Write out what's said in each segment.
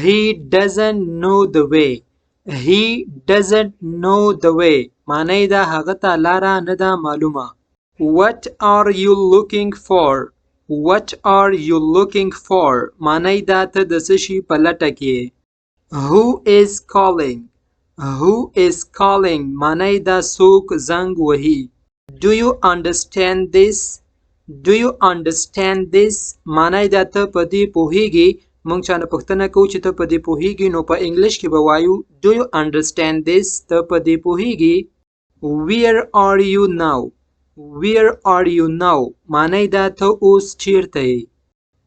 He doesn't know the way. He doesn't know the way. معنی دا هغه ته لاره نه ده معلومه. What are you looking for? What are you looking for? معنی دا ته د څه شي په لټه کې. Who is calling? Who is calling? معنی دا څوک زنګ وهي. Do you understand this? Do you understand this? معنی دا ته په دې پوهیږي. مونږ چانه پوښتنه کوو چې ته په دې پوهیږي نو په انګلیش کې به وایو Do you understand this? ته په دې پوهیږي. Where are you now? Where are you now? معنی دا ته اوس چیرته یې.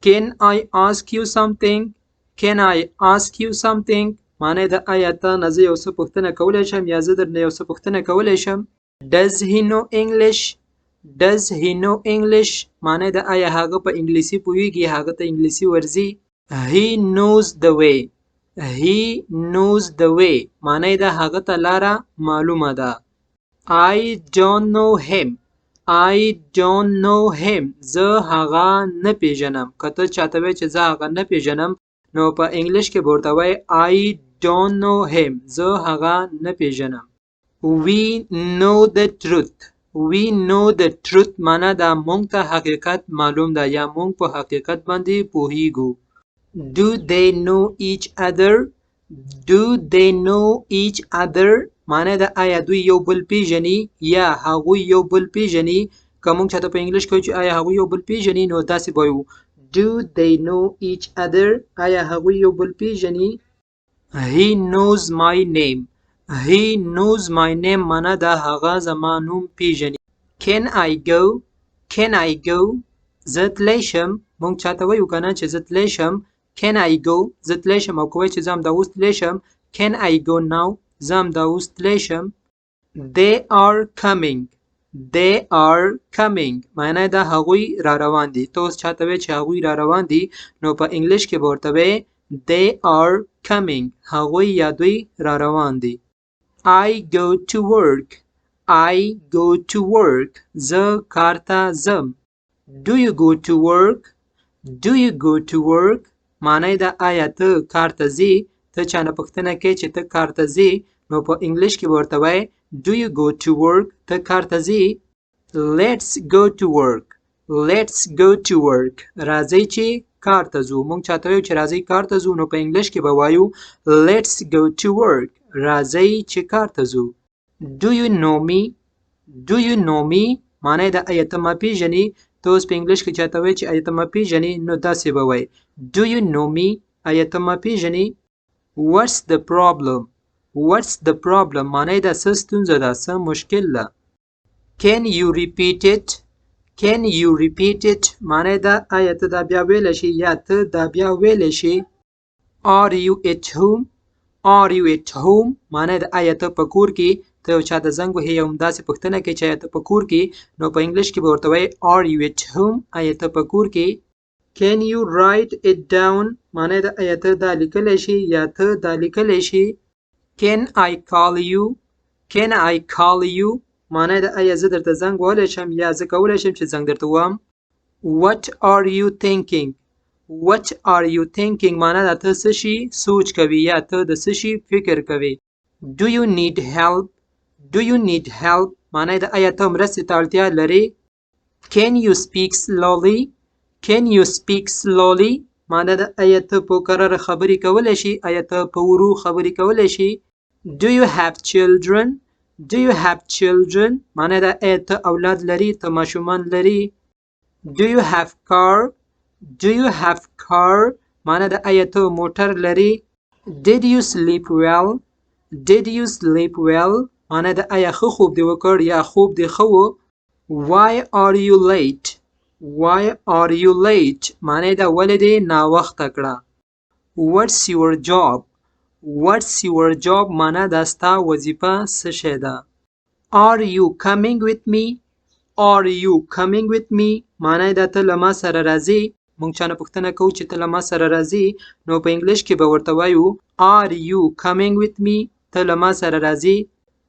Can I ask you something? Can I ask you something? معنی دا آیا ته نه زه یو څه پوښتنه کولی شم یا زه درنه یو څه پوښتنه کولی شم. Does he know English? Does he know English? معنی دا آیا هغه په انګلیسي پوهیږي هغه ته انګلیسي ورځي. He knows the way. He knows the way. معنی دا هغه ته لاره معلومه ده. I don't know him. I don't know him. زه هغه نه پیژنم. که ته چاته وایې چې زه هغه نه پیژنم نو په انګلیش کې به ورته وایې I don't know him. زه هغه نه پیژنم. We know the truth. We know the truth. معنی دا مونږ ته حقیقت معلوم ده یا مونږ په حقیقت باندې پوهیږو. Do they know each other? Do they know each other? معنی دا آیا دوی یو بل پیژني یا هغوی یو بل پیژني. که مونږ چاته په انګلیش کې چې آیا هغوی یو بل پیژني نو داسې به وایو Do they know each other? آیا هغوی یو بل پیژني. He knows my name. He knows my name. معنی دا هغه زما نوم پیژني. Can I go? Can I go? زه تلی شم. مونږ چاته وایو که نه چې زه تلی شم. Can I go? زه تلی شم او که وایي چې زه همدا اوس تلی شم. Can I go now? زه همدا اوس تلی شم. They are coming. They are coming. معنی دا هغوی را روان دي. ته اوس چاته وایې چې هغوی را روان دي نو په انګلیش کې به ورته وایې They are coming. هغوی یا دوی را روان دي. I go to work. I go to work. زه کار ته ځم. Do you go to work? Do you go to work? معنی دا آیا ته کار ته ځې. ته چانه پوښتنه کوې چې ته کار ته ځې نو په انګلیش کې به ورته وایې Do you go to work? ته کار ته ځې. Let's go to work. Let's go to work. راځئ چې کار ته ځو. مونږ چاته وایو چې راځئ کار ته ځو نو په انګلیش کې به وایو Let's go to work. راځئ چې کار ته ځو. Do you know me? Do you know me? معنی دا آیا ته ما پیژنې. ته اوس په انګلیش کې چاته وایې چې آیا ته ما پیژنې نو داسې به وایې Do you know me? آیا ته ما پیژنې. What's the problem? What's the problem? معنی دا څه ستونزه ده څه مشکل ده. Can you repeat it? Can you repeat it? معنی دا آیا ته دا بیا ویلی شي یا ته دا بیا ویلی شي. Are you at home? Are you at home? معنی دا آیا ته په کور کې. ته یو چا ته زنګ وهې یا همداسې پوښتنه کوې چې آیا ته په کور کې نو په انګلیش کې به ورته وایې Are you at home? آیا ته په کور کې. Can you write it down? معنی دا آیا ته دا لیکلی شي یا ته دا لیکلی شي. Can I call you? Can I call you? معنی دا آیا زه درته زنګ وهلی شم یا زه کولی شم چې زنګ درته ووهم. What are you thinking? What are you thinking? معنی دا ته څه شي سوچ کوي یا ته د څه شي فکر کوي. Do you need help? Do you need help? معنی دا آیا ته مرستې ته اړتیا لرې. Can you speak slowly? Can you speak slowly? معنی دا آیا ته په کراره خبرې کولی شي. آیا ته په ورو خبرې کولی شي. Do you have children? Do you have children? معنی دا آیا ته اولاد لري ته ماشومان لري. Do you have car? Do you have car? معنی دا آیا ته موټر لري. Did you sleep well? Did you sleep well? معنی دا آیا ښه خوب دې وکړ یا خوب دې ښه و. Why are you late? Why are you late? معنی دا ولې دې ناوخته کړه. What's your job? What's your job? معنی دا ستا وظیفه څه شی ده. Are you coming with me? Are you coming with me? معنی دا ته له ما سره راځې. مونږ چانه پوښتنه کوو چې ته له ما سره راځې نو په انګلیش کې به ورته وایو Are you coming with me? ته له ما سره راځې.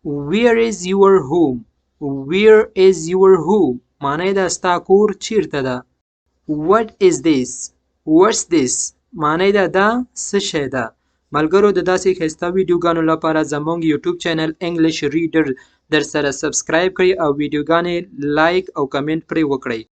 Where is your home? Where is your home? معنی دا ستا کور چیرته ده. What is this? What's this? معنی دا څه شی ده. ملګرو د داسې ښایسته ویډیوګانو لپاره زموږ یوټیوب چینل انګلیش ریډر در سره سبسکرایب کړئ او ویډیوګانې لایک او کمنټ پرې وکړئ.